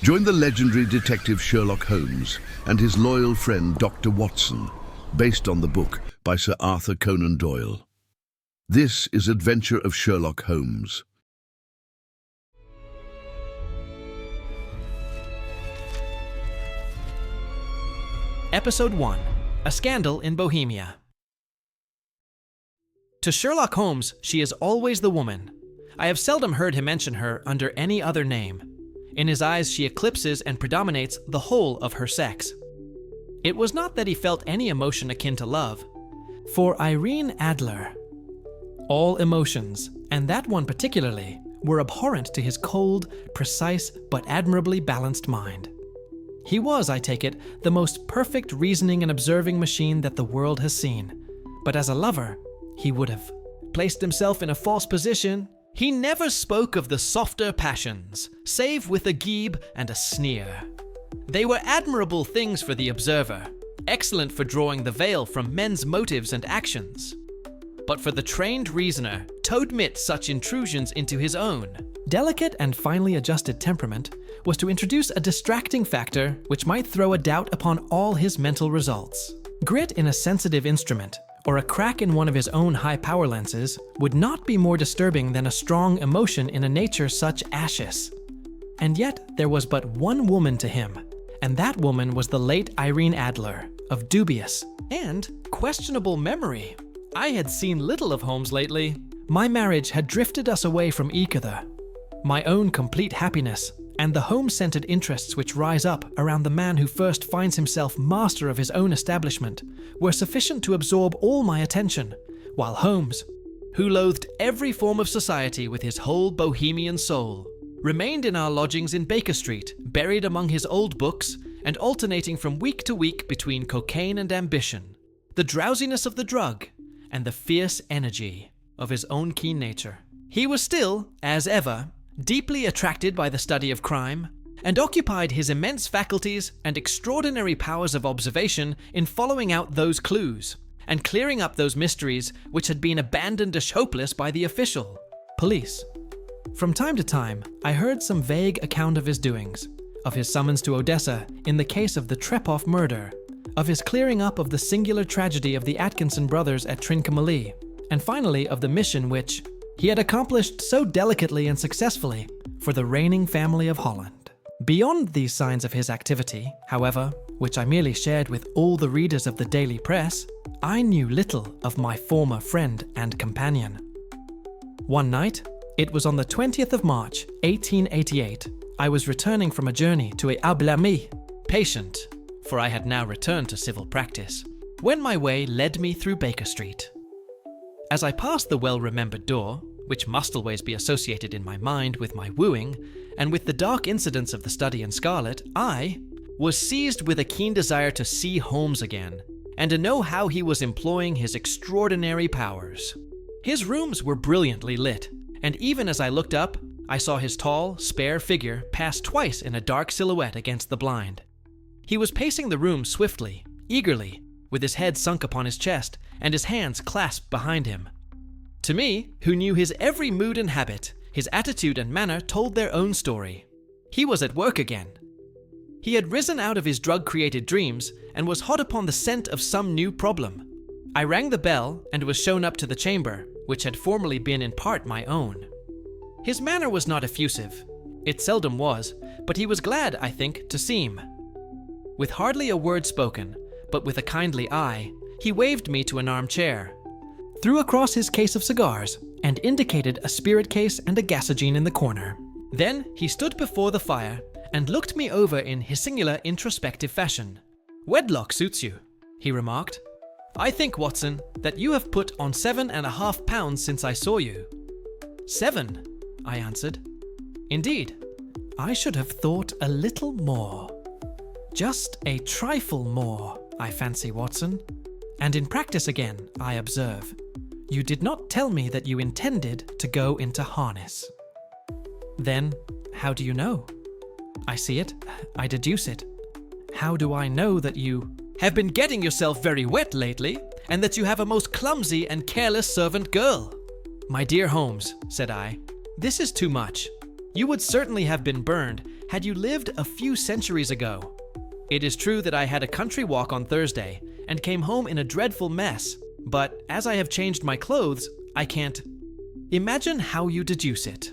Join the legendary detective Sherlock Holmes and his loyal friend Dr. Watson, based on the book by Sir Arthur Conan Doyle. This is Adventure of Sherlock Holmes. Episode 1. A Scandal in Bohemia. To Sherlock Holmes, she is always the woman. I have seldom heard him mention her under any other name. In his eyes, she eclipses and predominates the whole of her sex. It was not that he felt any emotion akin to love. For Irene Adler, all emotions, and that one particularly, were abhorrent to his cold, precise, but admirably balanced mind. He was, I take it, the most perfect reasoning and observing machine that the world has seen. But as a lover, he would have placed himself in a false position. He never spoke of the softer passions, save with a gibe and a sneer. They were admirable things for the observer, excellent for drawing the veil from men's motives and actions. But for the trained reasoner, to admit such intrusions into his own delicate and finely adjusted temperament was to introduce a distracting factor which might throw a doubt upon all his mental results. Grit in a sensitive instrument, or a crack in one of his own high-power lenses, would not be more disturbing than a strong emotion in a nature such ashes. And yet there was but one woman to him, and that woman was the late Irene Adler, of dubious and questionable memory. I had seen little of Holmes lately. My marriage had drifted us away from each other. My own complete happiness, and the home-centered interests which rise up around the man who first finds himself master of his own establishment, were sufficient to absorb all my attention, while Holmes, who loathed every form of society with his whole Bohemian soul, remained in our lodgings in Baker Street, buried among his old books, and alternating from week to week between cocaine and ambition, the drowsiness of the drug, and the fierce energy of his own keen nature. He was still, as ever, deeply attracted by the study of crime, and occupied his immense faculties and extraordinary powers of observation in following out those clues, and clearing up those mysteries which had been abandoned as hopeless by the official police. From time to time, I heard some vague account of his doings, of his summons to Odessa in the case of the Trepoff murder, of his clearing up of the singular tragedy of the Atkinson brothers at Trincomalee, and finally of the mission which he had accomplished so delicately and successfully for the reigning family of Holland. Beyond these signs of his activity, however, which I merely shared with all the readers of the daily press, I knew little of my former friend and companion. One night, it was on the 20th of March, 1888, I was returning from a journey to a Ablami, patient, for I had now returned to civil practice, when my way led me through Baker Street. As I passed the well-remembered door, which must always be associated in my mind with my wooing, and with the dark incidents of the study in scarlet, I was seized with a keen desire to see Holmes again, and to know how he was employing his extraordinary powers. His rooms were brilliantly lit, and even as I looked up, I saw his tall, spare figure pass twice in a dark silhouette against the blind. He was pacing the room swiftly, eagerly, with his head sunk upon his chest and his hands clasped behind him. To me, who knew his every mood and habit, his attitude and manner told their own story. He was at work again. He had risen out of his drug-created dreams and was hot upon the scent of some new problem. I rang the bell and was shown up to the chamber, which had formerly been in part my own. His manner was not effusive. It seldom was, but he was glad, I think, to see me. With hardly a word spoken, but with a kindly eye, he waved me to an armchair, threw across his case of cigars, and indicated a spirit case and a gasogene in the corner. Then he stood before the fire and looked me over in his singular introspective fashion. "Wedlock suits you," he remarked. "I think, Watson, that you have put on 7.5 pounds since I saw you." "7," I answered. "Indeed, I should have thought a little more. Just a trifle more, I fancy, Watson. And in practice again, I observe. You did not tell me that you intended to go into harness." "Then, how do you know?" "I see it. I deduce it. How do I know that you have been getting yourself very wet lately, and that you have a most clumsy and careless servant girl?" "My dear Holmes," said I, "this is too much. You would certainly have been burned had you lived a few centuries ago. It is true that I had a country walk on Thursday and came home in a dreadful mess, but as I have changed my clothes, I can't. Imagine how you deduce it.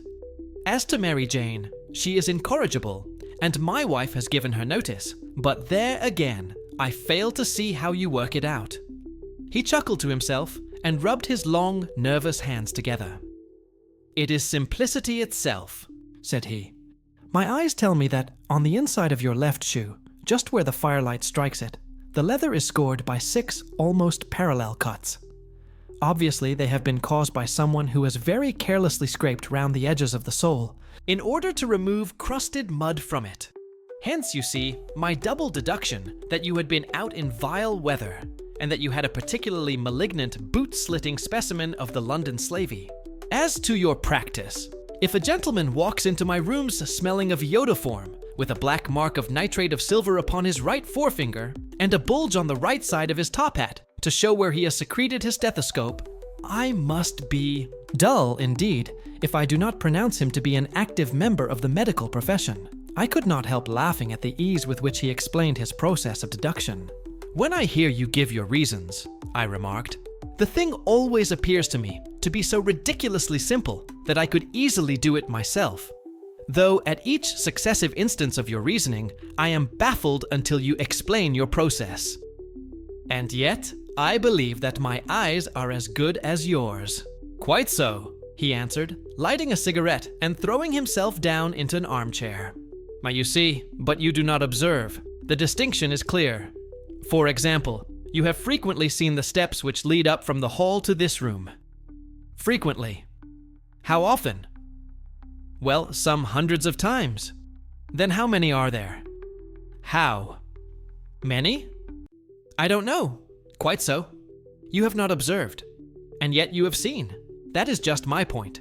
As to Mary Jane, she is incorrigible, and my wife has given her notice, but there again, I fail to see how you work it out. He chuckled to himself and rubbed his long, nervous hands together. It is simplicity itself, said he. My eyes tell me that on the inside of your left shoe, just where the firelight strikes it, the leather is scored by 6 almost parallel cuts. Obviously, they have been caused by someone who has very carelessly scraped round the edges of the sole in order to remove crusted mud from it. Hence, you see, my double deduction that you had been out in vile weather and that you had a particularly malignant boot-slitting specimen of the London slavey. As to your practice, if a gentleman walks into my rooms smelling of iodoform, with a black mark of nitrate of silver upon his right forefinger, and a bulge on the right side of his top hat to show where he has secreted his stethoscope, I must be dull indeed if I do not pronounce him to be an active member of the medical profession. I could not help laughing at the ease with which he explained his process of deduction. When I hear you give your reasons, I remarked, the thing always appears to me to be so ridiculously simple that I could easily do it myself. Though at each successive instance of your reasoning, I am baffled until you explain your process. And yet, I believe that my eyes are as good as yours. Quite so, he answered, lighting a cigarette and throwing himself down into an armchair. You see, but you do not observe. The distinction is clear. For example, you have frequently seen the steps which lead up from the hall to this room. Frequently. How often? Well, some hundreds of times. Then how many are there? How? Many? I don't know. Quite so. You have not observed. And yet you have seen. That is just my point.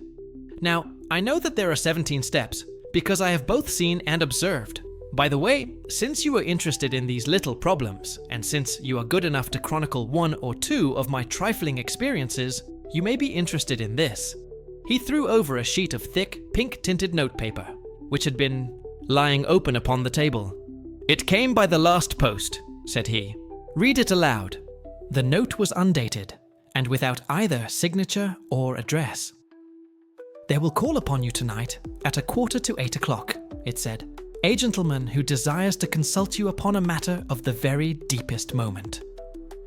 Now, I know that there are 17 steps, because I have both seen and observed. By the way, since you are interested in these little problems, and since you are good enough to chronicle 1 or 2 of my trifling experiences, you may be interested in this. He threw over a sheet of thick, pink-tinted notepaper, which had been lying open upon the table. It came by the last post, said he. Read it aloud. The note was undated, and without either signature or address. There will call upon you tonight at 7:45, it said, a gentleman who desires to consult you upon a matter of the very deepest moment.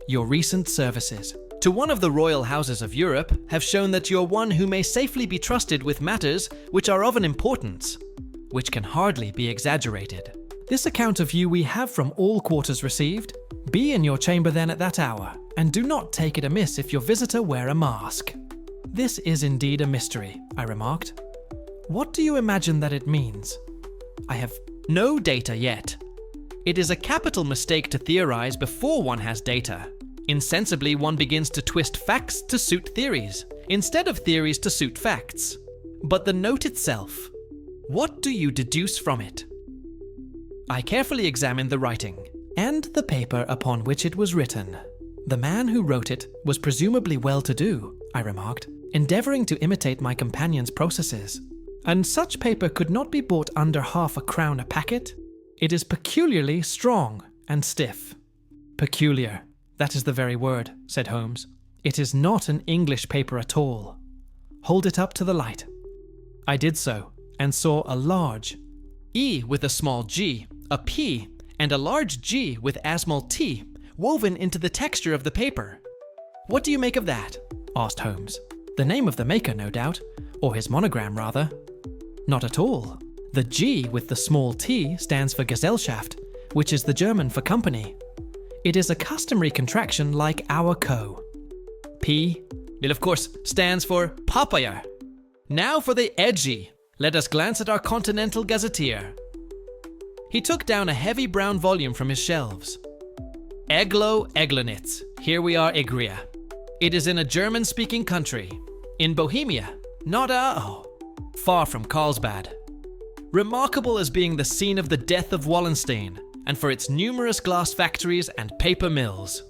Your recent services to one of the royal houses of Europe have shown that you're one who may safely be trusted with matters which are of an importance, which can hardly be exaggerated. This account of you we have from all quarters received. Be in your chamber then at that hour, and do not take it amiss if your visitor wear a mask. This is indeed a mystery, I remarked. What do you imagine that it means? I have no data yet. It is a capital mistake to theorize before one has data. Insensibly, one begins to twist facts to suit theories, instead of theories to suit facts. But the note itself, what do you deduce from it? I carefully examined the writing, and the paper upon which it was written. The man who wrote it was presumably well-to-do, I remarked, endeavoring to imitate my companion's processes. And such paper could not be bought under half a crown a packet. It is peculiarly strong and stiff. Peculiar. That is the very word, said Holmes. It is not an English paper at all. Hold it up to the light. I did so, and saw a large E with a small g, a P, and a large G with a small t woven into the texture of the paper. What do you make of that? Asked Holmes. The name of the maker, no doubt, or his monogram rather. Not at all. The G with the small t stands for Gesellschaft, which is the German for company. It is a customary contraction like our co. P, well, of course, stands for Papaya. Now for the edgy. Let us glance at our Continental Gazetteer. He took down a heavy brown volume from his shelves. Eglo Eglenitz. Here we are, Igria. It is in a German-speaking country. In Bohemia. Far from Carlsbad. Remarkable as being the scene of the death of Wallenstein, and for its numerous glass factories and paper mills.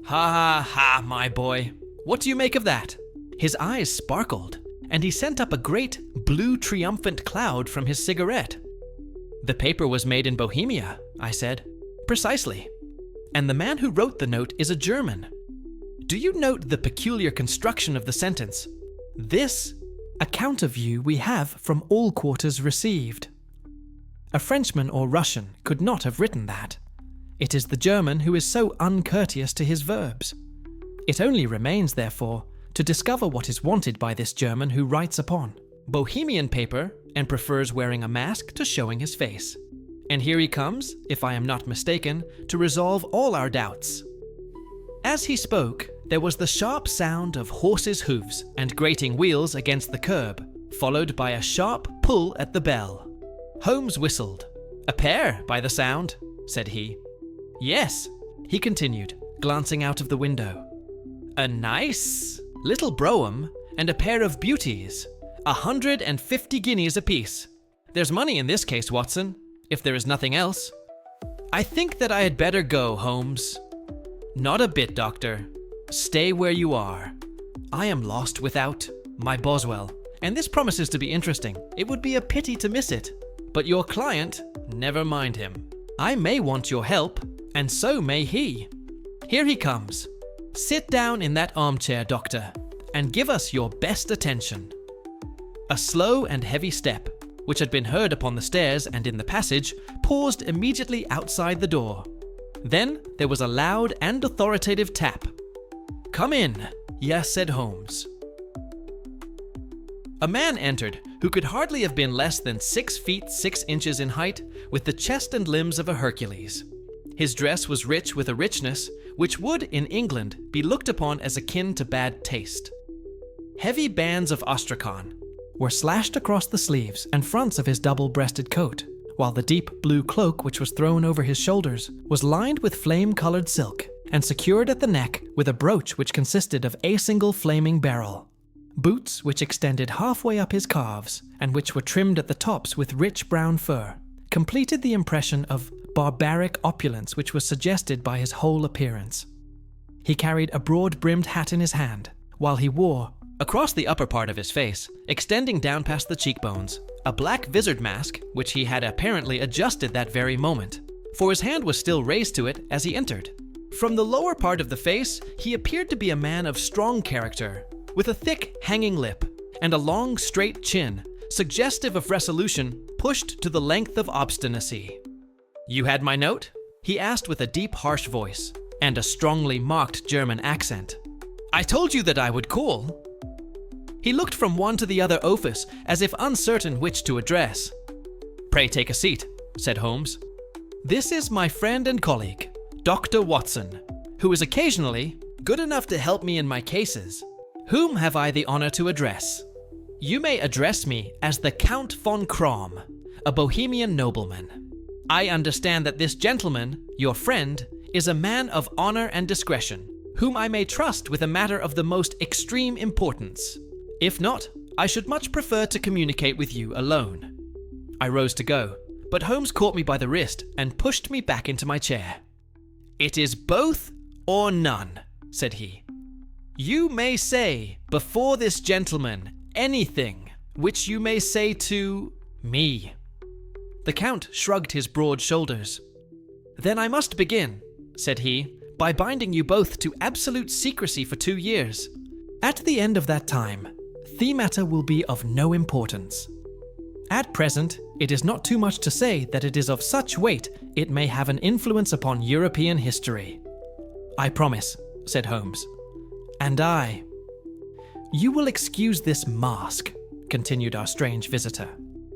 Ha ha ha, my boy. What do you make of that? His eyes sparkled, and he sent up a great blue triumphant cloud from his cigarette. "The paper was made in Bohemia," I said. "Precisely. And the man who wrote the note is a German. Do you note the peculiar construction of the sentence? This account of you we have from all quarters received. A Frenchman or Russian could not have written that. It is the German who is so uncourteous to his verbs. It only remains, therefore, to discover what is wanted by this German who writes upon Bohemian paper and prefers wearing a mask to showing his face. And here he comes, if I am not mistaken, to resolve all our doubts." As he spoke, there was the sharp sound of horses' hoofs and grating wheels against the curb, followed by a sharp pull at the bell. Holmes whistled. "A pair, by the sound," said he. "Yes," he continued, glancing out of the window. "A nice little brougham and a pair of beauties, 150 guineas apiece. There's money in this case, Watson, if there is nothing else. I think that I had better go, Holmes." "Not a bit, Doctor. Stay where you are. I am lost without my Boswell, and this promises to be interesting. It would be a pity to miss it. But your client, never mind him. I may want your help, and so may he. Here he comes. Sit down in that armchair, Doctor, and give us your best attention." A slow and heavy step, which had been heard upon the stairs and in the passage, paused immediately outside the door. Then there was a loud and authoritative tap. "Come in," yes, said Holmes. A man entered who could hardly have been less than 6 feet 6 inches in height, with the chest and limbs of a Hercules. His dress was rich with a richness which would, in England, be looked upon as akin to bad taste. Heavy bands of astrakhan were slashed across the sleeves and fronts of his double-breasted coat, while the deep blue cloak which was thrown over his shoulders was lined with flame-colored silk and secured at the neck with a brooch which consisted of a single flaming beryl. Boots which extended halfway up his calves and which were trimmed at the tops with rich brown fur completed the impression of barbaric opulence which was suggested by his whole appearance. He carried a broad-brimmed hat in his hand, while he wore, across the upper part of his face, extending down past the cheekbones, a black vizard mask which he had apparently adjusted that very moment, for his hand was still raised to it as he entered. From the lower part of the face, he appeared to be a man of strong character, with a thick, hanging lip and a long, straight chin, suggestive of resolution pushed to the length of obstinacy. "You had my note?" he asked with a deep, harsh voice and a strongly marked German accent. "I told you that I would call." He looked from one to the other office as if uncertain which to address. "Pray take a seat," said Holmes. "This is my friend and colleague, Dr. Watson, who is occasionally good enough to help me in my cases. Whom have I the honor to address?" "You may address me as the Count von Krom, a Bohemian nobleman. I understand that this gentleman, your friend, is a man of honor and discretion, whom I may trust with a matter of the most extreme importance. If not, I should much prefer to communicate with you alone." I rose to go, but Holmes caught me by the wrist and pushed me back into my chair. "It is both or none," said he. "You may say before this gentleman anything which you may say to me." The Count shrugged his broad shoulders. "Then I must begin," said he, "by binding you both to absolute secrecy for 2 years. At the end of that time, the matter will be of no importance. At present, it is not too much to say that it is of such weight it may have an influence upon European history." "I promise," said Holmes. "And I." "You will excuse this mask," continued our strange visitor.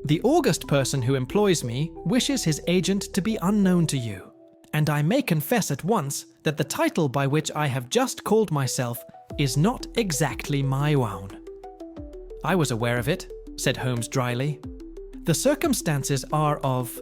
"The august person who employs me wishes his agent to be unknown to you, and I may confess at once that the title by which I have just called myself is not exactly my own." "I was aware of it," said Holmes dryly. "The circumstances are of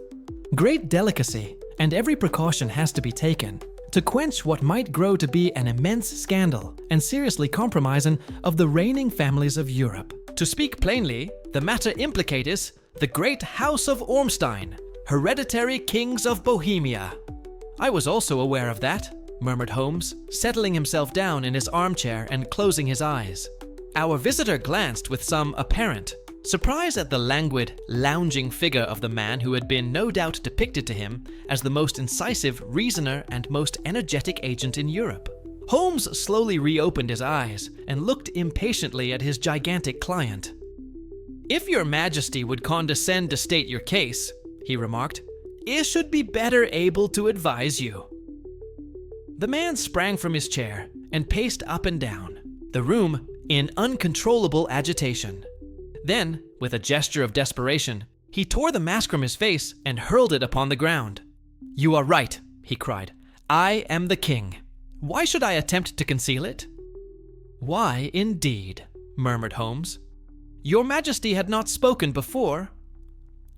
great delicacy, and every precaution has to be taken to quench what might grow to be an immense scandal and seriously compromising of the reigning families of Europe. To speak plainly, the matter implicates the great House of Ormstein, hereditary kings of Bohemia." "I was also aware of that," murmured Holmes, settling himself down in his armchair and closing his eyes. Our visitor glanced with some apparent surprise at the languid, lounging figure of the man who had been no doubt depicted to him as the most incisive reasoner and most energetic agent in Europe. Holmes slowly reopened his eyes and looked impatiently at his gigantic client. "If your Majesty would condescend to state your case," he remarked, "I should be better able to advise you." The man sprang from his chair and paced up and down the room in uncontrollable agitation. Then, with a gesture of desperation, he tore the mask from his face and hurled it upon the ground. "You are right," he cried. "I am the king. Why should I attempt to conceal it?" "Why, indeed," murmured Holmes. "Your Majesty had not spoken before.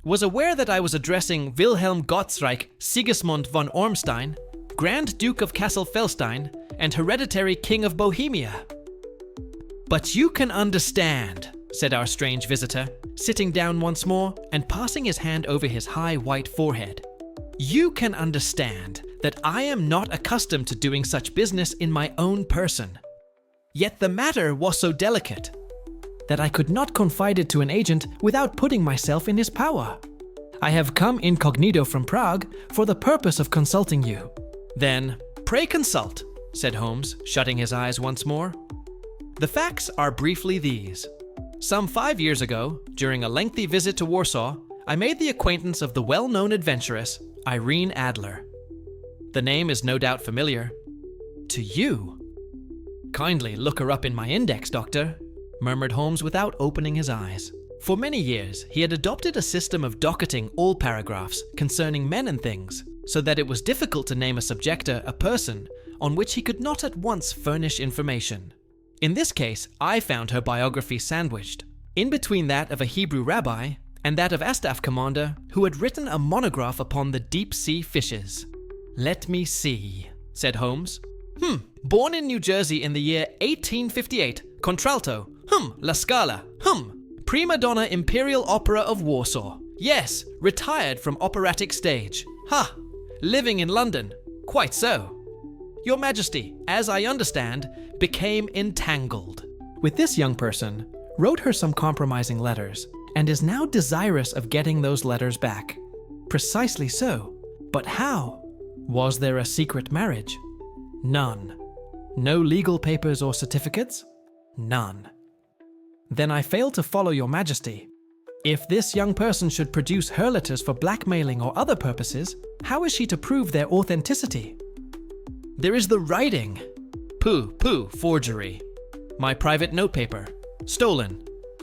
Was aware that I was addressing Wilhelm Gottsreich Sigismund von Ormstein, Grand Duke of Kassel-Felstein, and hereditary King of Bohemia." "But you can understand," said our strange visitor, sitting down once more and passing his hand over his high white forehead. "You can understand that I am not accustomed to doing such business in my own person. Yet the matter was so delicate that I could not confide it to an agent without putting myself in his power. I have come incognito from Prague for the purpose of consulting you." "Then, pray consult," said Holmes, shutting his eyes once more. "The facts are briefly these. Some 5 years ago, during a lengthy visit to Warsaw, I made the acquaintance of the well-known adventuress, Irene Adler. The name is no doubt familiar to you." "Kindly look her up in my index, Doctor," murmured Holmes without opening his eyes. For many years, he had adopted a system of docketing all paragraphs concerning men and things, so that it was difficult to name a subjector, a person, on which he could not at once furnish information. In this case, I found her biography sandwiched in between that of a Hebrew rabbi and that of a staff commander who had written a monograph upon the deep-sea fishes. "Let me see," said Holmes. Born in New Jersey in the year 1858, contralto, La Scala, prima donna Imperial Opera of Warsaw. Yes, retired from operatic stage. Ha! Living in London. Quite so. Your Majesty, as I understand, became entangled with this young person, wrote her some compromising letters, and is now desirous of getting those letters back. Precisely so. But how? Was there a secret marriage? None. No legal papers or certificates? None. Then I fail to follow your Majesty. If this young person should produce her letters for blackmailing or other purposes, how is she to prove their authenticity? There is the writing. Pooh, forgery. My private notepaper. Stolen.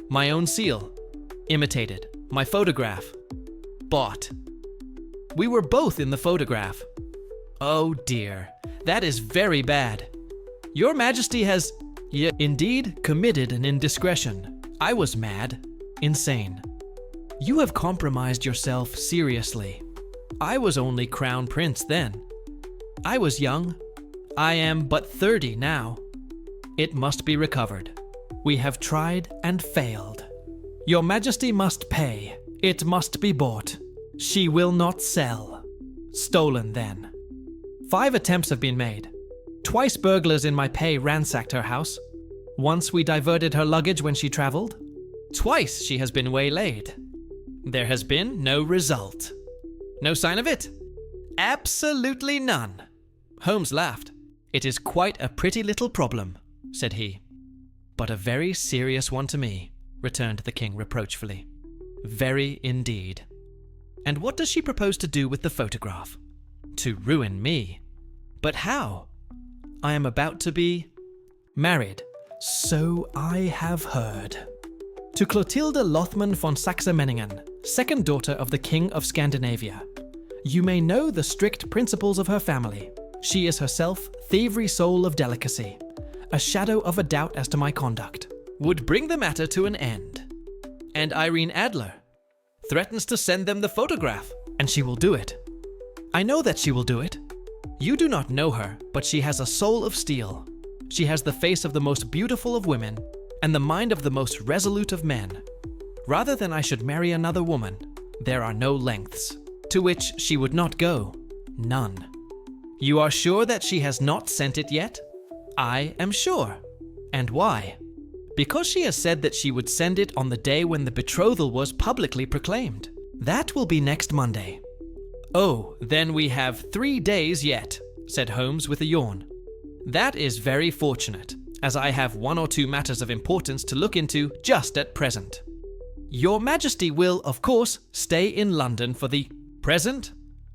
My own seal. Imitated. My photograph. Bought. We were both in the photograph. Oh dear, that is very bad. Your Majesty has, indeed, committed an indiscretion. I was mad. Insane. You have compromised yourself seriously. I was only Crown Prince then. I was young. I am but 30 now. It must be recovered. We have tried and failed. Your Majesty must pay. It must be bought. She will not sell. Stolen then. 5 attempts have been made. Twice burglars in my pay ransacked her house. Once we diverted her luggage when she traveled. Twice she has been waylaid. There has been no result. No sign of it? Absolutely none. Holmes laughed. It is quite a pretty little problem, said he. But a very serious one to me, returned the king reproachfully. Very indeed. And what does she propose to do with the photograph? To ruin me. But how? I am about to be married. So I have heard. To Clotilde Lothman von Saxe-Meiningen, second daughter of the King of Scandinavia. You may know the strict principles of her family. She is herself thievery soul of delicacy. A shadow of a doubt as to my conduct would bring the matter to an end. And Irene Adler threatens to send them the photograph, and she will do it. I know that she will do it. You do not know her, but she has a soul of steel. She has the face of the most beautiful of women, and the mind of the most resolute of men. Rather than I should marry another woman, there are no lengths to which she would not go. None. You are sure that she has not sent it yet? I am sure. And why? because she has said that she would send it on the day when the betrothal was publicly proclaimed. That will be next Monday." "Oh, then we have 3 days yet," said Holmes with a yawn. "That is very fortunate, as I have 1 or 2 matters of importance to look into just at present. Your Majesty will, of course, stay in London for the present?"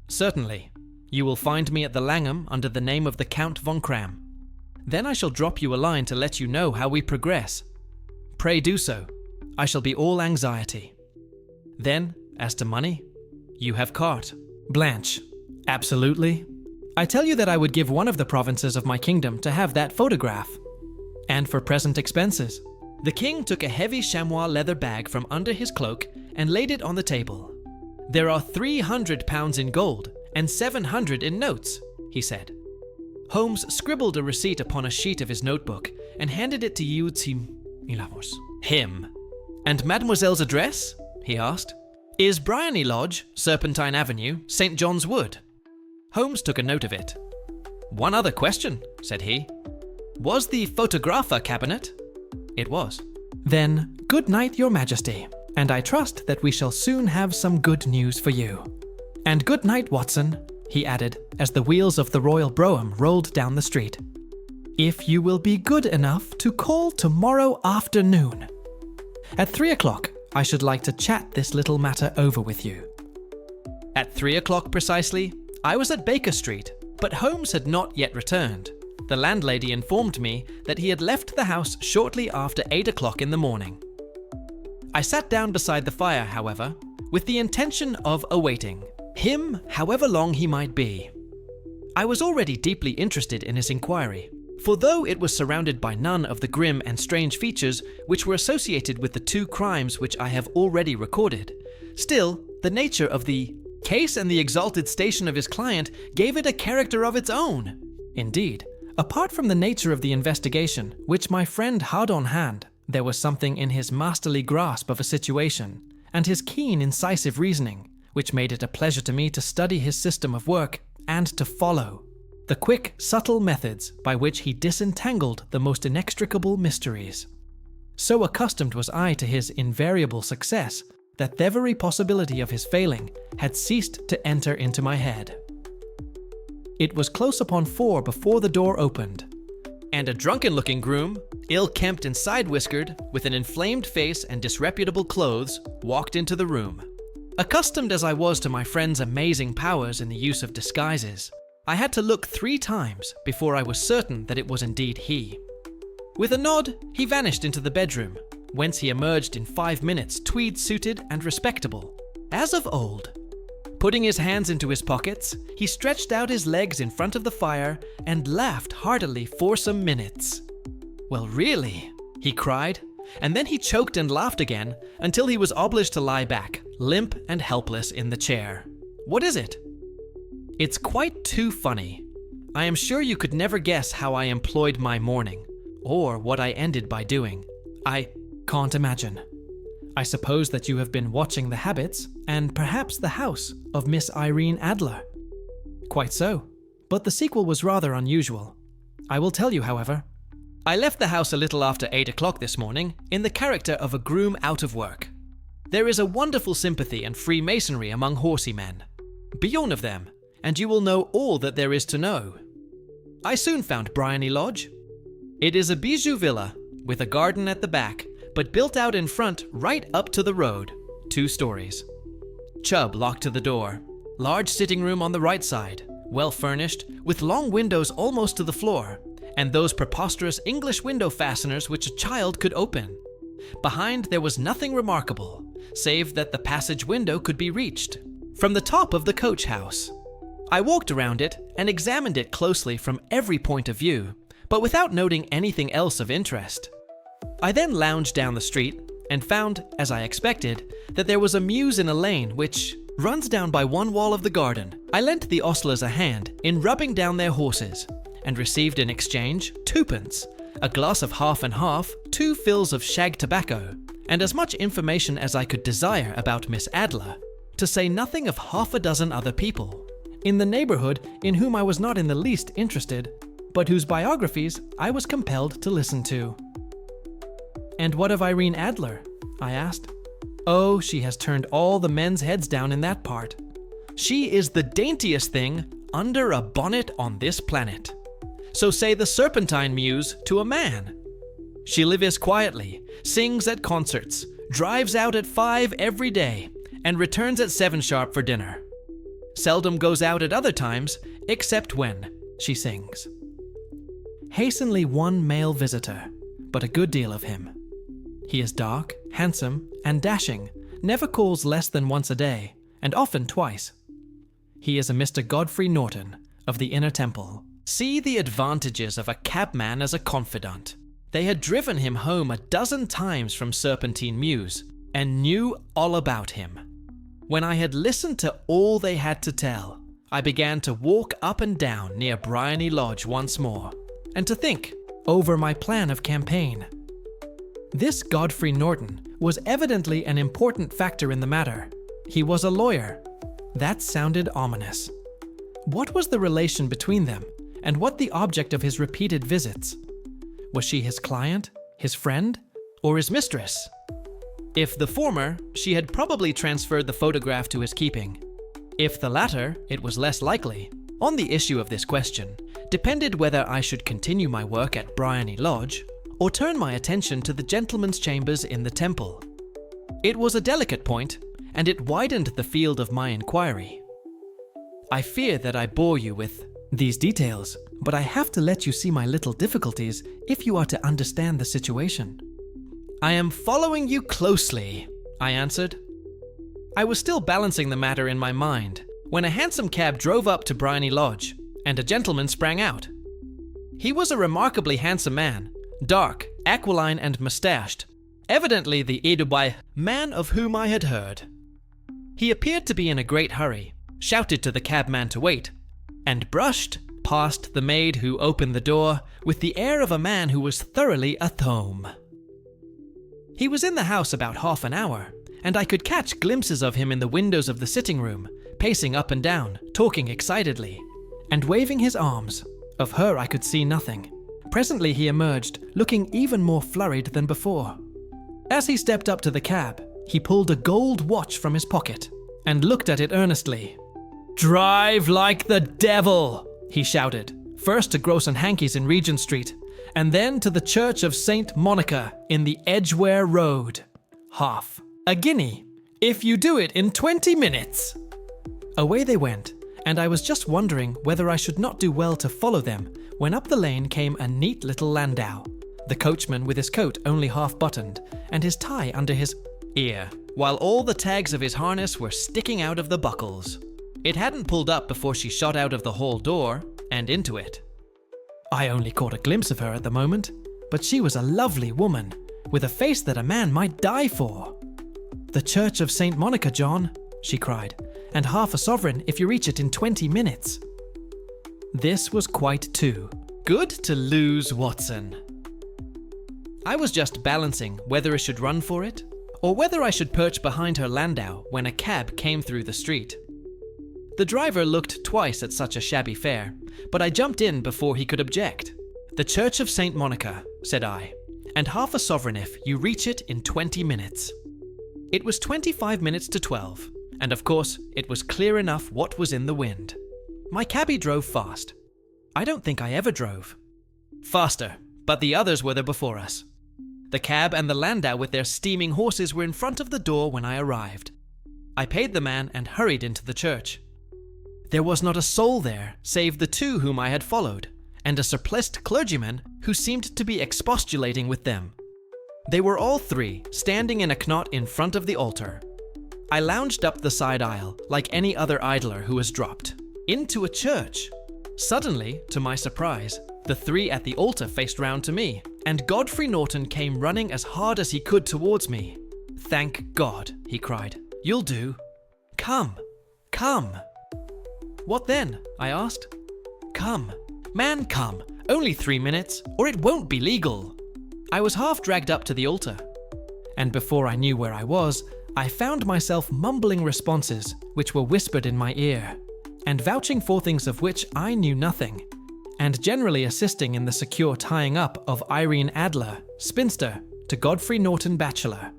"Certainly. You will find me at the Langham under the name of the Count von Cram. Then I shall drop you a line to let you know how we progress. Pray do so. I shall be all anxiety. Then, as to money, you have carte blanche." "Absolutely. I tell you that I would give one of the provinces of my kingdom to have that photograph. And for present expenses." The king took a heavy chamois leather bag from under his cloak and laid it on the table. "There are £300 in gold and 700 in notes," he said. Holmes scribbled a receipt upon a sheet of his notebook and handed it to him. "And Mademoiselle's address?" he asked. "Is Briony Lodge, Serpentine Avenue, St. John's Wood?" Holmes took a note of it. "One other question," said he. "Was the photographer cabinet?" "It was." "Then, good night, Your Majesty, and I trust that we shall soon have some good news for you. And good night, Watson," he added, as the wheels of the Royal Brougham rolled down the street. "If you will be good enough to call tomorrow afternoon. At 3 o'clock, I should like to chat this little matter over with you." At 3 o'clock precisely, I was at Baker Street, but Holmes had not yet returned. The landlady informed me that he had left the house shortly after 8 o'clock in the morning. I sat down beside the fire, however, with the intention of awaiting him, however long he might be. I was already deeply interested in his inquiry, for though it was surrounded by none of the grim and strange features which were associated with the 2 crimes which I have already recorded, still, the nature of the case and the exalted station of his client gave it a character of its own. Indeed, apart from the nature of the investigation, which my friend had on hand, there was something in his masterly grasp of a situation, and his keen, incisive reasoning, which made it a pleasure to me to study his system of work and to follow the quick, subtle methods by which he disentangled the most inextricable mysteries. So accustomed was I to his invariable success that the very possibility of his failing had ceased to enter into my head. It was close upon 4 before the door opened, and a drunken-looking groom, ill-kempt and side-whiskered, with an inflamed face and disreputable clothes, walked into the room. Accustomed as I was to my friend's amazing powers in the use of disguises, I had to look 3 times before I was certain that it was indeed he. With a nod, he vanished into the bedroom, whence he emerged in 5 minutes tweed-suited and respectable, as of old. Putting his hands into his pockets, he stretched out his legs in front of the fire and laughed heartily for some minutes. "Well, really," he cried, and then he choked and laughed again until he was obliged to lie back, limp and helpless in the chair. "What is it?" "It's quite too funny. I am sure you could never guess how I employed my morning, or what I ended by doing. I can't imagine. I suppose that you have been watching the habits, and perhaps the house, of Miss Irene Adler." "Quite so, but the sequel was rather unusual. I will tell you, however. I left the house a little after 8 o'clock this morning in the character of a groom out of work. There is a wonderful sympathy and freemasonry among horsey men. Be one of them, and you will know all that there is to know. I soon found Briony Lodge. It is a bijou villa, with a garden at the back, but built out in front right up to the road, 2 stories. Chubb locked to the door. Large sitting room on the right side, well furnished, with long windows almost to the floor, and those preposterous English window fasteners which a child could open. Behind there was nothing remarkable, save that the passage window could be reached from the top of the coach house. I walked around it and examined it closely from every point of view, but without noting anything else of interest. I then lounged down the street and found, as I expected, that there was a mews in a lane which runs down by one wall of the garden. I lent the ostlers a hand in rubbing down their horses, and received in exchange 2pence, a glass of half and half, 2 fills of shag tobacco, and as much information as I could desire about Miss Adler, to say nothing of half a dozen other people in the neighborhood in whom I was not in the least interested, but whose biographies I was compelled to listen to. "And what of Irene Adler?" I asked. "Oh, she has turned all the men's heads down in that part. She is the daintiest thing under a bonnet on this planet. So say the Serpentine Muse to a man. She lives quietly, sings at concerts, drives out at 5 every day, and returns at 7 sharp for dinner. Seldom goes out at other times, except when she sings." Hastily one male visitor, but a good deal of him. He is dark, handsome, and dashing, never calls less than once a day, and often twice. He is a Mr. Godfrey Norton of the Inner Temple. See the advantages of a cabman as a confidant. They had driven him home a dozen times from Serpentine Mews, and knew all about him. When I had listened to all they had to tell, I began to walk up and down near Bryony Lodge once more, and to think over my plan of campaign. This Godfrey Norton was evidently an important factor in the matter. He was a lawyer. That sounded ominous. What was the relation between them, and what the object of his repeated visits? Was she his client, his friend, or his mistress? If the former, she had probably transferred the photograph to his keeping. If the latter, it was less likely. On the issue of this question depended whether I should continue my work at Bryony Lodge or turn my attention to the gentlemen's chambers in the temple. It was a delicate point, and it widened the field of my inquiry. I fear that I bore you with these details, but I have to let you see my little difficulties if you are to understand the situation. "I am following you closely," I answered. I was still balancing the matter in my mind when a hansom cab drove up to Bryony Lodge, and a gentleman sprang out. He was a remarkably handsome man, dark, aquiline, and mustached, evidently the Edubei man of whom I had heard. He appeared to be in a great hurry, shouted to the cabman to wait, and brushed past the maid who opened the door with the air of a man who was thoroughly at home. He was in the house about half an hour, and I could catch glimpses of him in the windows of the sitting room, pacing up and down, talking excitedly, and waving his arms. Of her I could see nothing. Presently he emerged, looking even more flurried than before. As he stepped up to the cab, he pulled a gold watch from his pocket and looked at it earnestly. "Drive like the devil," he shouted, first to Gross and Hankey's in Regent Street, and then to the Church of St. Monica in the Edgware Road. Half a guinea, if you do it in 20 minutes. Away they went, and I was just wondering whether I should not do well to follow them when up the lane came a neat little landau, the coachman with his coat only half buttoned, and his tie under his ear, while all the tags of his harness were sticking out of the buckles. It hadn't pulled up before she shot out of the hall door and into it. I only caught a glimpse of her at the moment, but she was a lovely woman, with a face that a man might die for. "The Church of St. Monica, John," she cried, "and half a sovereign if you reach it in 20 minutes. This was quite too good to lose, Watson. I was just balancing whether I should run for it, or whether I should perch behind her landau when a cab came through the street. The driver looked twice at such a shabby fare, but I jumped in before he could object. "The Church of St. Monica," said I, "and half a sovereign if you reach it in 20 minutes. It was 25 minutes to 12, and of course it was clear enough what was in the wind. My cabbie drove fast. I don't think I ever drove faster, but the others were there before us. The cab and the landau with their steaming horses were in front of the door when I arrived. I paid the man and hurried into the church. There was not a soul there save the two whom I had followed, and a surpliced clergyman who seemed to be expostulating with them. They were all three standing in a knot in front of the altar. I lounged up the side aisle like any other idler who has dropped into a church. Suddenly, to my surprise, the three at the altar faced round to me, and Godfrey Norton came running as hard as he could towards me. "Thank God," he cried. "You'll do. Come, come." "What then?" I asked. "Come, man, come. Only 3 minutes, or it won't be legal." I was half dragged up to the altar, and before I knew where I was, I found myself mumbling responses which were whispered in my ear, and vouching for things of which I knew nothing, and generally assisting in the secure tying up of Irene Adler, spinster, to to Godfrey Norton Bachelor.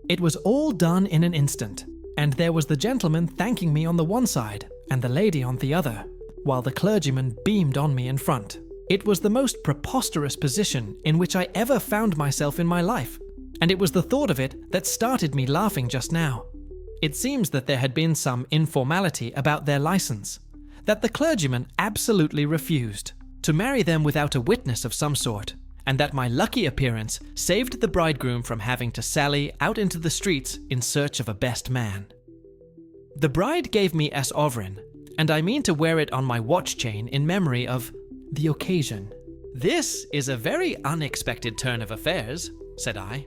It was all done in an instant, and there was the gentleman thanking me on the one side and the lady on the other, while the clergyman beamed on me in front. It was the most preposterous position in which I ever found myself in my life, and it was the thought of it that started me laughing just now. It seems that there had been some informality about their license, that the clergyman absolutely refused to marry them without a witness of some sort, and that my lucky appearance saved the bridegroom from having to sally out into the streets in search of a best man. The bride gave me a sovereign, and I mean to wear it on my watch chain in memory of the occasion. "This is a very unexpected turn of affairs," said I.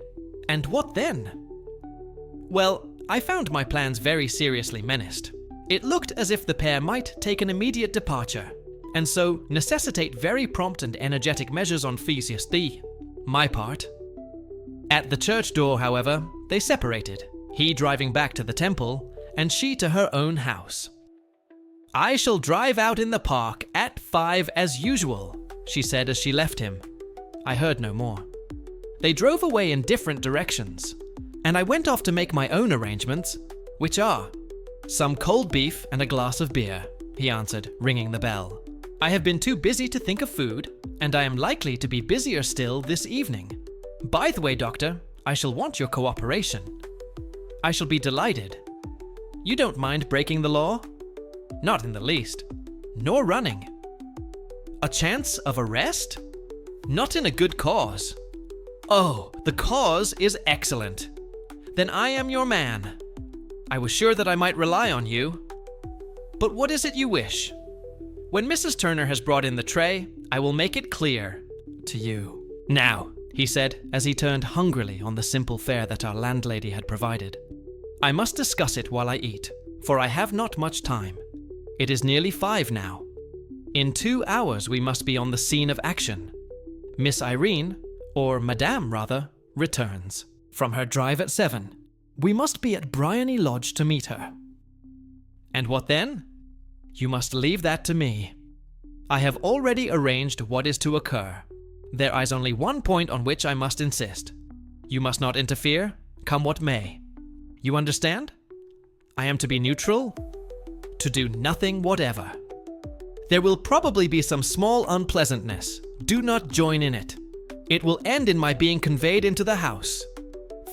"And what then?" Well, I found my plans very seriously menaced. It looked as if the pair might take an immediate departure, and so necessitate very prompt and energetic measures on Theseus D, my part. At the church door, however, they separated, he driving back to the temple, and she to her own house. "I shall drive out in the park at 5 as usual," she said as she left him. I heard no more. They drove away in different directions, and I went off to make my own arrangements, which are some cold beef and a glass of beer, he answered, ringing the bell. "I have been too busy to think of food, and I am likely to be busier still this evening. By the way, Doctor, I shall want your cooperation." "I shall be delighted." "You don't mind breaking the law?" "Not in the least." "Nor running?" "A chance of arrest?" "Not in a good cause." "Oh, the cause is excellent. Then I am your man. I was sure that I might rely on you. But what is it you wish? When Mrs. Turner has brought in the tray, I will make it clear to you." "Now," he said, as he turned hungrily on the simple fare that our landlady had provided, "I must discuss it while I eat, for I have not much time. It is nearly 5 now. In 2 hours we must be on the scene of action. Miss Irene, or Madame rather, returns from her drive at 7. We must be at Bryony Lodge to meet her." "And what then?" "You must leave that to me. I have already arranged what is to occur. There is only one point on which I must insist. You must not interfere, come what may. You understand? I am to be neutral, to do nothing whatever. There will probably be some small unpleasantness. Do not join in it. It will end in my being conveyed into the house.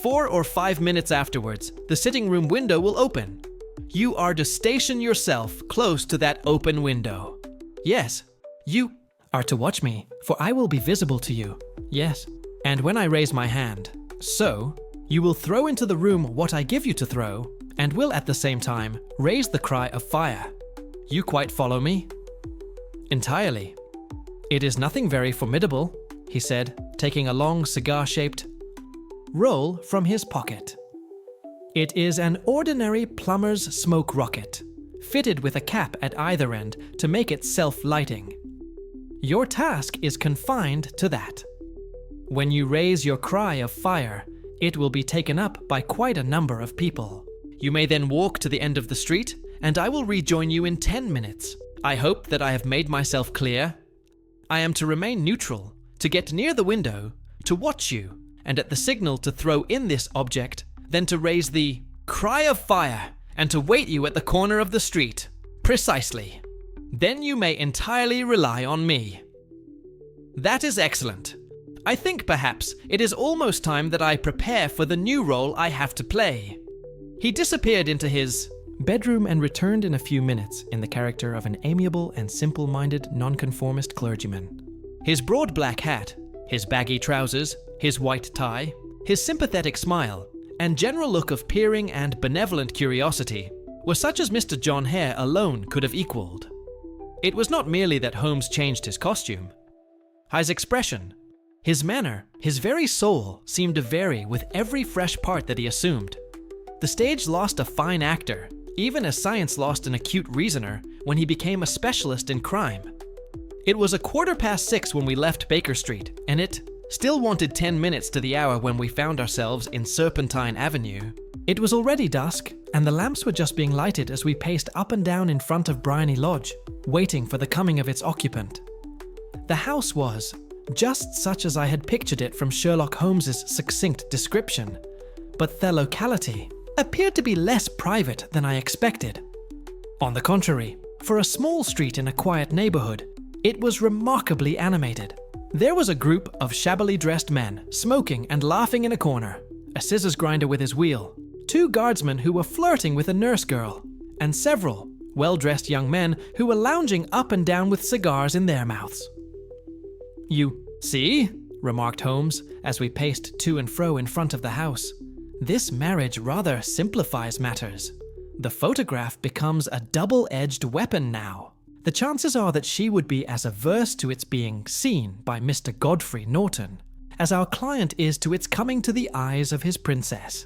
4 or 5 minutes afterwards, the sitting room window will open. You are to station yourself close to that open window. Yes, you are to watch me, for I will be visible to you. Yes, and when I raise my hand, so, you will throw into the room what I give you to throw, and will at the same time raise the cry of fire. You quite follow me?" "Entirely." "It is nothing very formidable," he said, taking a long cigar-shaped roll from his pocket. "It is an ordinary plumber's smoke rocket, fitted with a cap at either end to make it self-lighting. Your task is confined to that. When you raise your cry of fire, it will be taken up by quite a number of people. You may then walk to the end of the street, and I will rejoin you in 10 minutes. I hope that I have made myself clear. I am to remain neutral, to get near the window, to watch you, and at the signal to throw in this object, then to raise the cry of fire, and to wait you at the corner of the street. Precisely. Then you may entirely rely on me." "That is excellent. I think perhaps it is almost time that I prepare for the new role I have to play." He disappeared into his bedroom and returned in a few minutes in the character of an amiable and simple-minded nonconformist clergyman. His broad black hat, his baggy trousers, his white tie, his sympathetic smile, and general look of peering and benevolent curiosity were such as Mr. John Hare alone could have equalled. It was not merely that Holmes changed his costume. His expression, his manner, his very soul seemed to vary with every fresh part that he assumed. The stage lost a fine actor, even as science lost an acute reasoner when he became a specialist in crime. It was 6:15 when we left Baker Street, and it still wanted 10 minutes to the hour when we found ourselves in Serpentine Avenue. It was already dusk, and the lamps were just being lighted as we paced up and down in front of Bryony Lodge, waiting for the coming of its occupant. The house was, just such as I had pictured it from Sherlock Holmes's succinct description, but the locality appeared to be less private than I expected. On the contrary, for a small street in a quiet neighborhood, it was remarkably animated. There was a group of shabbily dressed men smoking and laughing in a corner, a scissors grinder with his wheel, 2 guardsmen who were flirting with a nurse girl, and several well-dressed young men who were lounging up and down with cigars in their mouths. "You see," remarked Holmes as we paced to and fro in front of the house, "this marriage rather simplifies matters. The photograph becomes a double-edged weapon now. The chances are that she would be as averse to its being seen by Mr. Godfrey Norton as our client is to its coming to the eyes of his princess.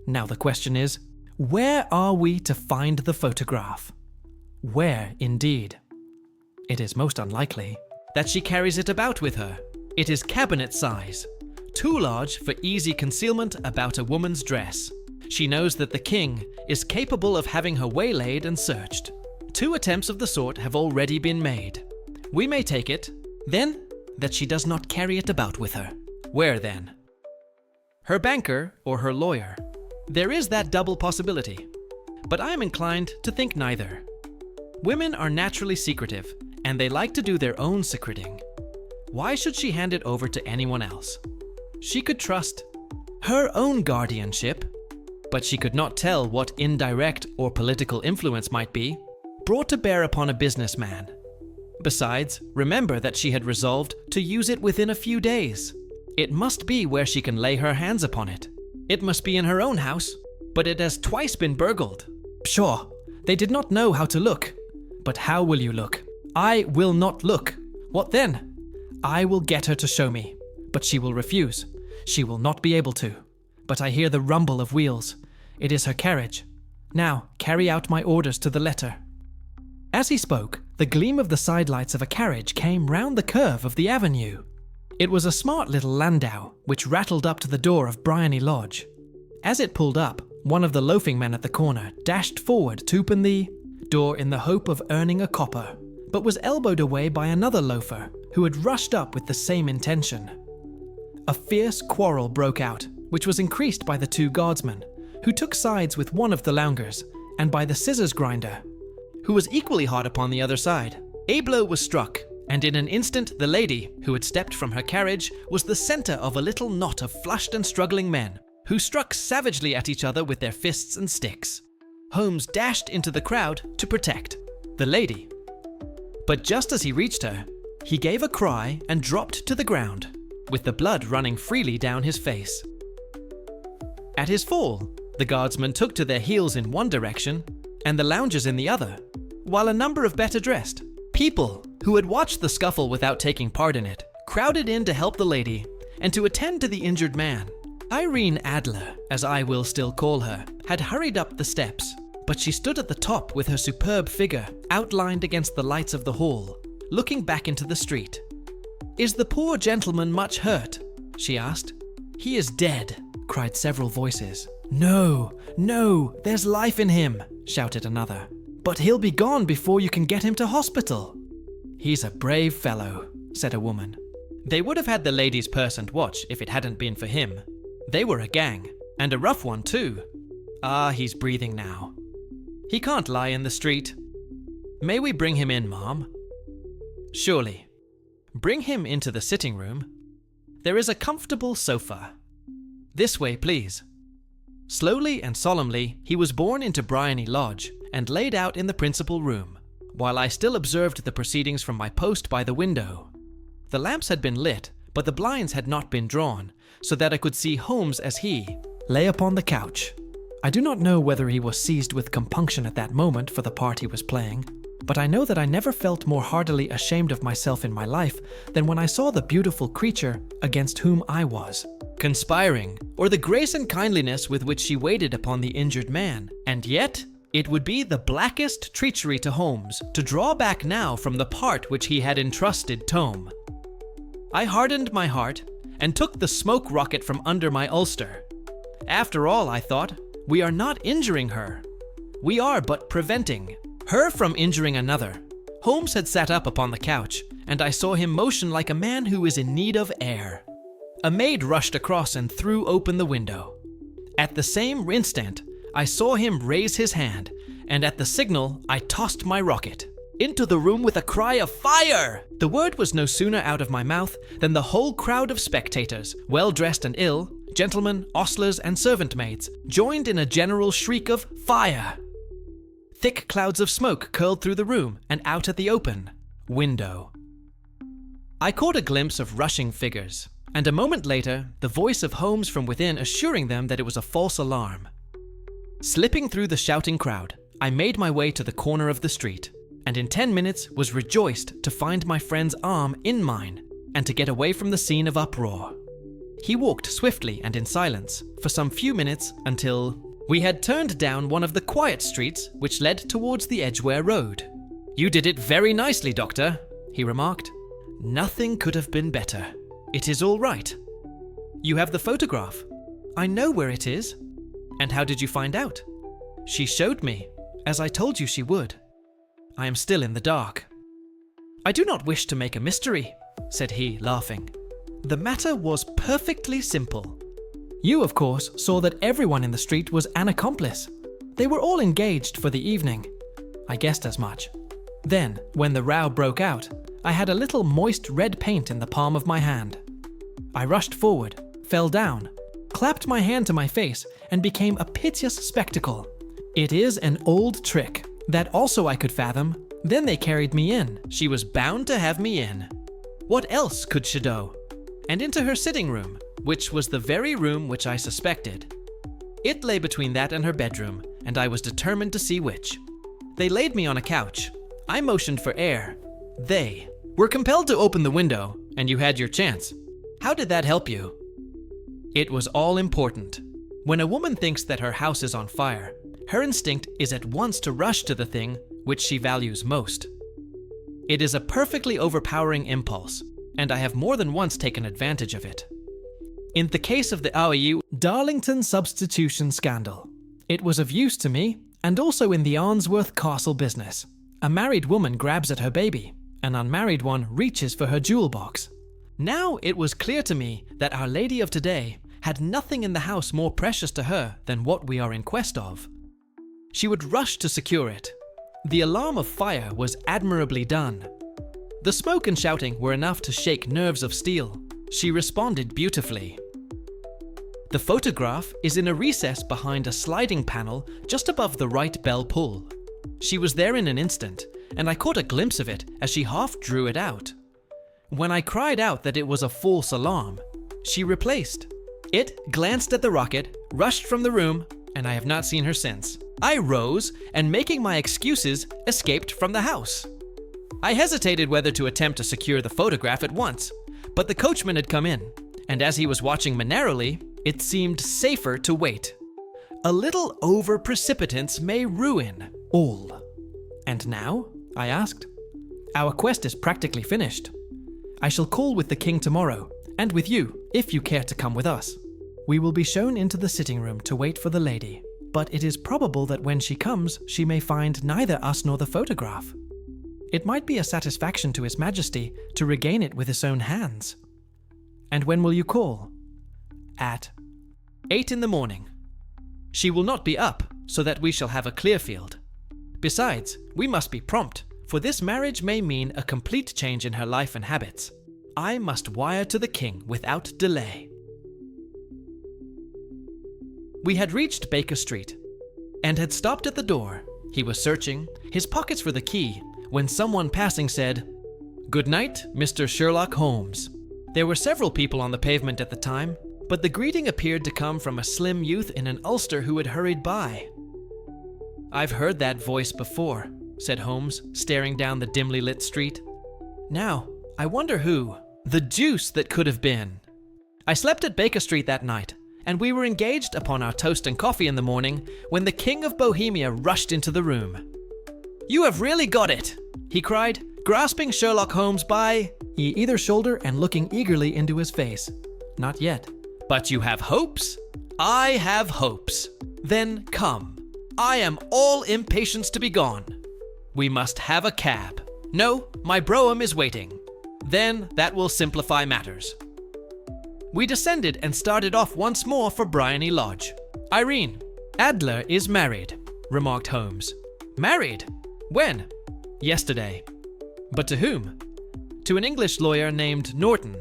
Now the question is, where are we to find the photograph? Where, indeed? It is most unlikely that she carries it about with her. It is cabinet size, too large for easy concealment about a woman's dress. She knows that the king is capable of having her waylaid and searched. 2 attempts of the sort have already been made. We may take it, then, that she does not carry it about with her. Where then? Her banker or her lawyer. There is that double possibility, but I am inclined to think neither. Women are naturally secretive, and they like to do their own secreting. Why should she hand it over to anyone else? She could trust her own guardianship, but she could not tell what indirect or political influence might be brought to bear upon a businessman. Besides, remember that she had resolved to use it within a few days. It must be where she can lay her hands upon it. It must be in her own house, but it has twice been burgled. Sure, they did not know how to look. But how will you look? I will not look. What then? I will get her to show me, but she will refuse. She will not be able to. But I hear the rumble of wheels. It is her carriage. Now, carry out my orders to the letter." As he spoke, the gleam of the sidelights of a carriage came round the curve of the avenue. It was a smart little landau, which rattled up to the door of Briony Lodge. As it pulled up, one of the loafing men at the corner dashed forward to open the door in the hope of earning a copper, but was elbowed away by another loafer, who had rushed up with the same intention. A fierce quarrel broke out, which was increased by the 2 guardsmen, who took sides with one of the loungers, and by the scissors grinder, who was equally hot upon the other side. A blow was struck, and in an instant the lady, who had stepped from her carriage, was the center of a little knot of flushed and struggling men, who struck savagely at each other with their fists and sticks. Holmes dashed into the crowd to protect the lady. But just as he reached her, he gave a cry and dropped to the ground, with the blood running freely down his face. At his fall, the guardsmen took to their heels in one direction, and the loungers in the other, while a number of better dressed people who had watched the scuffle without taking part in it crowded in to help the lady and to attend to the injured man. Irene Adler, as I will still call her, had hurried up the steps, but she stood at the top with her superb figure outlined against the lights of the hall, looking back into the street. "Is the poor gentleman much hurt?" she asked. "He is dead," cried several voices. "No, no, there's life in him," shouted another. "But he'll be gone before you can get him to hospital." "He's a brave fellow," said a woman. They would have had the lady's purse and watch if it hadn't been for him. They were a gang, and a rough one too. Ah, he's breathing now. He can't lie in the street. May we bring him in, ma'am? Surely. Bring him into the sitting room. There is a comfortable sofa. This way, please. Slowly and solemnly, he was borne into Briony Lodge and laid out in the principal room, while I still observed the proceedings from my post by the window. The lamps had been lit, but the blinds had not been drawn, so that I could see Holmes as he lay upon the couch. I do not know whether he was seized with compunction at that moment for the part he was playing, but I know that I never felt more heartily ashamed of myself in my life than when I saw the beautiful creature against whom I was conspiring, or the grace and kindliness with which she waited upon the injured man. And yet, it would be the blackest treachery to Holmes to draw back now from the part which he had entrusted Tome. I hardened my heart and took the smoke rocket from under my ulster. After all, I thought, we are not injuring her. We are but preventing her from injuring another. Holmes had sat up upon the couch and I saw him motion like a man who is in need of air. A maid rushed across and threw open the window. At the same instant, I saw him raise his hand, and at the signal, I tossed my rocket into the room with a cry of fire. The word was no sooner out of my mouth than the whole crowd of spectators, well-dressed and ill, gentlemen, ostlers, and servant maids, joined in a general shriek of fire. Thick clouds of smoke curled through the room and out at the open window. I caught a glimpse of rushing figures, and a moment later, the voice of Holmes from within assuring them that it was a false alarm. Slipping through the shouting crowd, I made my way to the corner of the street, and in 10 minutes was rejoiced to find my friend's arm in mine and to get away from the scene of uproar. He walked swiftly and in silence for some few minutes until we had turned down one of the quiet streets which led towards the Edgware Road. "You did it very nicely, Doctor," he remarked. "Nothing could have been better. It is all right. You have the photograph. I know where it is. And how did you find out?" "She showed me, as I told you she would. I am still in the dark." "I do not wish to make a mystery," said he, laughing. "The matter was perfectly simple. You, of course, saw that everyone in the street was an accomplice. They were all engaged for the evening. I guessed as much. Then, when the row broke out, I had a little moist red paint in the palm of my hand. I rushed forward, fell down, clapped my hand to my face, and became a piteous spectacle. It is an old trick. That also I could fathom. Then they carried me in. She was bound to have me in. What else could she do? And into her sitting room, which was the very room which I suspected. It lay between that and her bedroom, and I was determined to see which. They laid me on a couch. I motioned for air. They were compelled to open the window, and you had your chance. How did that help you?" It was all important. When a woman thinks that her house is on fire, her instinct is at once to rush to the thing which she values most. It is a perfectly overpowering impulse, and I have more than once taken advantage of it. In the case of the Audiobooks Darlington substitution scandal, it was of use to me, and also in the Arnsworth Castle business. A married woman grabs at her baby, an unmarried one reaches for her jewel box. Now it was clear to me that Our Lady of today had nothing in the house more precious to her than what we are in quest of. She would rush to secure it. The alarm of fire was admirably done. The smoke and shouting were enough to shake nerves of steel. She responded beautifully. The photograph is in a recess behind a sliding panel just above the right bell pull. She was there in an instant, and I caught a glimpse of it as she half drew it out. When I cried out that it was a false alarm, she replaced. It glanced at the rocket, rushed from the room, and I have not seen her since. I rose, and making my excuses, escaped from the house. I hesitated whether to attempt to secure the photograph at once, but the coachman had come in, and as he was watching me narrowly, it seemed safer to wait. A little over-precipitance may ruin all. "And now?" I asked. "Our quest is practically finished. I shall call with the king tomorrow, and with you, if you care to come with us. We will be shown into the sitting room to wait for the lady, but it is probable that when she comes, she may find neither us nor the photograph. It might be a satisfaction to His Majesty to regain it with his own hands." "And when will you call?" "At 8 in the morning. She will not be up, so that we shall have a clear field. Besides, we must be prompt, for this marriage may mean a complete change in her life and habits. I must wire to the king without delay." We had reached Baker Street, and had stopped at the door. He was searching his pockets for the key, when someone passing said, "Good night, Mr. Sherlock Holmes." There were several people on the pavement at the time, but the greeting appeared to come from a slim youth in an ulster who had hurried by. "I've heard that voice before," said Holmes, staring down the dimly lit street. "Now, I wonder who. The deuce that could have been." I slept at Baker Street that night, and we were engaged upon our toast and coffee in the morning when the King of Bohemia rushed into the room. "You have really got it," he cried, grasping Sherlock Holmes by either shoulder and looking eagerly into his face. "Not yet." "But you have hopes?" "I have hopes." "Then come. I am all impatience to be gone. We must have a cab. No, my brougham is waiting. Then that will simplify matters. We descended and started off once more for Bryony Lodge. Irene, Adler is married, remarked Holmes. Married? When? Yesterday. But to whom? To an English lawyer named Norton.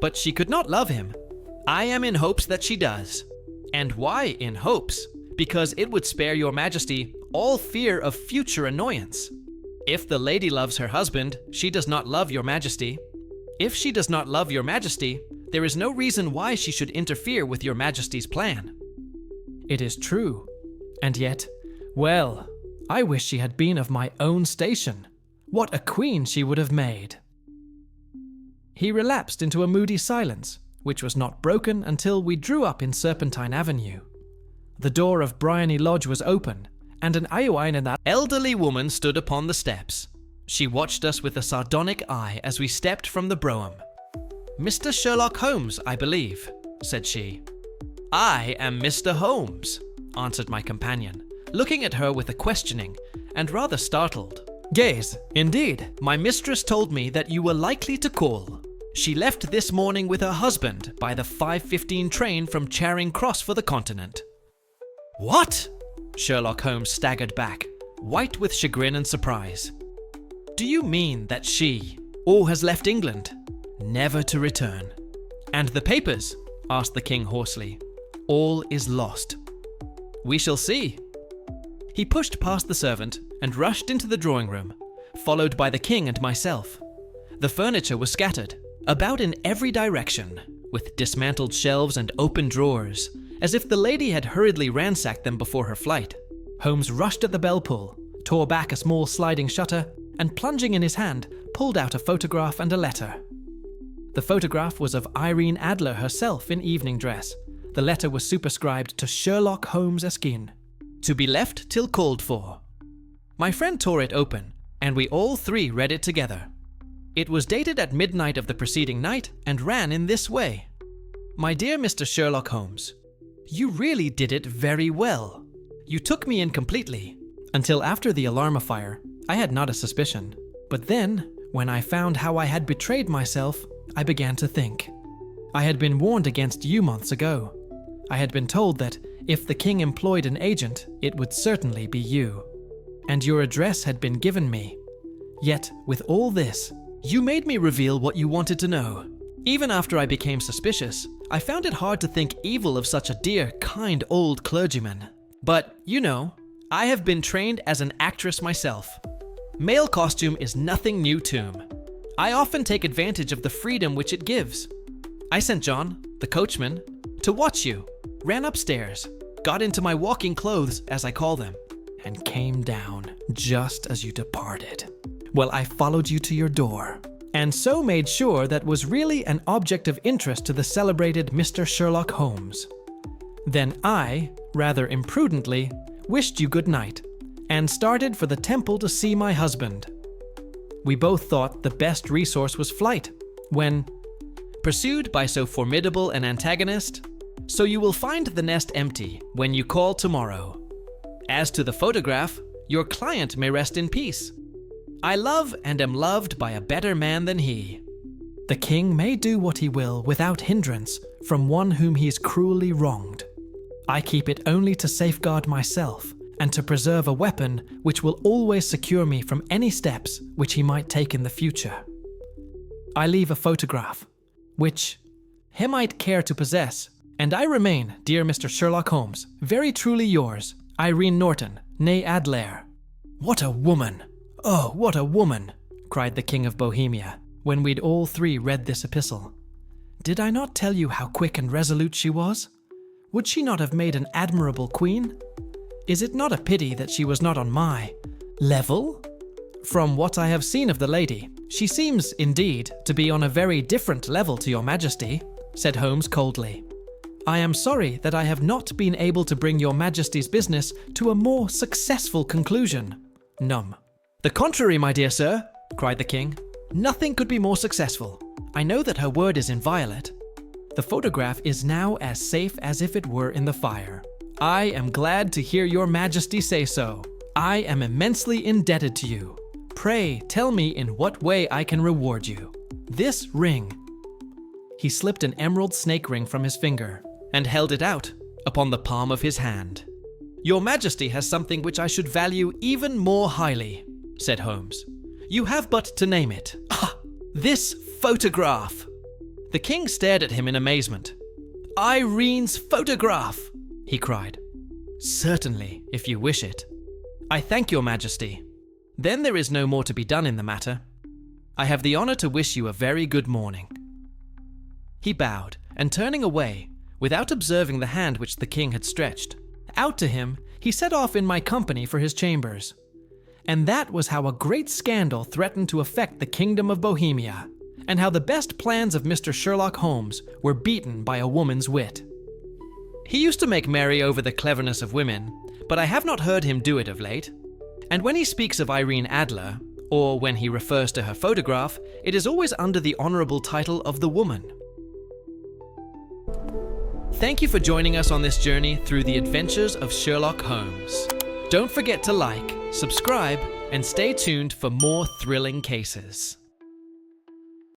But she could not love him. I am in hopes that she does. And why in hopes? Because it would spare your majesty all fear of future annoyance. If the lady loves her husband, she does not love your majesty. If she does not love your majesty, there is no reason why she should interfere with your majesty's plan. It is true. And yet, well, I wish she had been of my own station. What a queen she would have made. He relapsed into a moody silence, which was not broken until we drew up in Serpentine Avenue. The door of Bryony Lodge was open, and an Iowaina elderly woman stood upon the steps. She watched us with a sardonic eye as we stepped from the brougham. "Mr. Sherlock Holmes, I believe," said she. "I am Mr. Holmes," answered my companion, looking at her with a questioning and rather startled. "Yes, indeed. My mistress told me that you were likely to call. She left this morning with her husband by the 5:15 train from Charing Cross for the continent." "What?" Sherlock Holmes staggered back, white with chagrin and surprise. "Do you mean that she, has left England, never to return?" "And the papers?" asked the king hoarsely. "All is lost." "We shall see." He pushed past the servant and rushed into the drawing room, followed by the king and myself. The furniture was scattered about in every direction, with dismantled shelves and open drawers, as if the lady had hurriedly ransacked them before her flight. Holmes rushed at the bell pull, tore back a small sliding shutter, and plunging in his hand, pulled out a photograph and a letter. The photograph was of Irene Adler herself in evening dress. The letter was superscribed to Sherlock Holmes Esquin, to be left till called for. My friend tore it open, and we all three read it together. It was dated at midnight of the preceding night and ran in this way. "My dear Mr. Sherlock Holmes, you really did it very well. You took me in completely. Until after the alarmifier, I had not a suspicion. But then, when I found how I had betrayed myself, I began to think. I had been warned against you months ago. I had been told that if the king employed an agent, it would certainly be you. And your address had been given me. Yet, with all this, you made me reveal what you wanted to know. Even after I became suspicious, I found it hard to think evil of such a dear, kind old clergyman. But, you know, I have been trained as an actress myself. Male costume is nothing new to me. I often take advantage of the freedom which it gives. I sent John, the coachman, to watch you, ran upstairs, got into my walking clothes, as I call them, and came down just as you departed. Well, I followed you to your door, and so made sure that was really an object of interest to the celebrated Mr. Sherlock Holmes. Then I, rather imprudently, wished you good night, and started for the temple to see my husband. We both thought the best resource was flight, when, pursued by so formidable an antagonist, so you will find the nest empty when you call tomorrow. As to the photograph, your client may rest in peace. I love and am loved by a better man than he. The king may do what he will without hindrance from one whom he is cruelly wronged. I keep it only to safeguard myself and to preserve a weapon which will always secure me from any steps which he might take in the future. I leave a photograph, which he might care to possess, and I remain, dear Mr. Sherlock Holmes, very truly yours, Irene Norton, née Adler." "What a woman! Oh, what a woman!" cried the King of Bohemia, when we'd all three read this epistle. "Did I not tell you how quick and resolute she was? Would she not have made an admirable queen? Is it not a pity that she was not on my level? From what I have seen of the lady, she seems, indeed, to be on a very different level to your majesty," said Holmes coldly. "I am sorry that I have not been able to bring your majesty's business to a more successful conclusion." "Num." "The contrary, my dear sir," cried the king. "Nothing could be more successful. I know that her word is inviolate. The photograph is now as safe as if it were in the fire. I am glad to hear your majesty say so. I am immensely indebted to you. Pray tell me in what way I can reward you." This ring." He slipped an emerald snake ring from his finger and held it out upon the palm of his hand. "Your Majesty has something which I should value even more highly," said Holmes. "You have but to name it. Ah, this photograph!" The king stared at him in amazement. "Irene's photograph!" he cried. "Certainly, if you wish it. I thank your Majesty. Then there is no more to be done in the matter. I have the honor to wish you a very good morning." He bowed, and turning away, without observing the hand which the king had stretched out to him, he set off in my company for his chambers. And that was how a great scandal threatened to affect the kingdom of Bohemia, and how the best plans of Mr. Sherlock Holmes were beaten by a woman's wit. He used to make merry over the cleverness of women, but I have not heard him do it of late. And when he speaks of Irene Adler, or when he refers to her photograph, it is always under the honorable title of the woman. Thank you for joining us on this journey through the Adventures of Sherlock Holmes. Don't forget to like, subscribe, and stay tuned for more thrilling cases.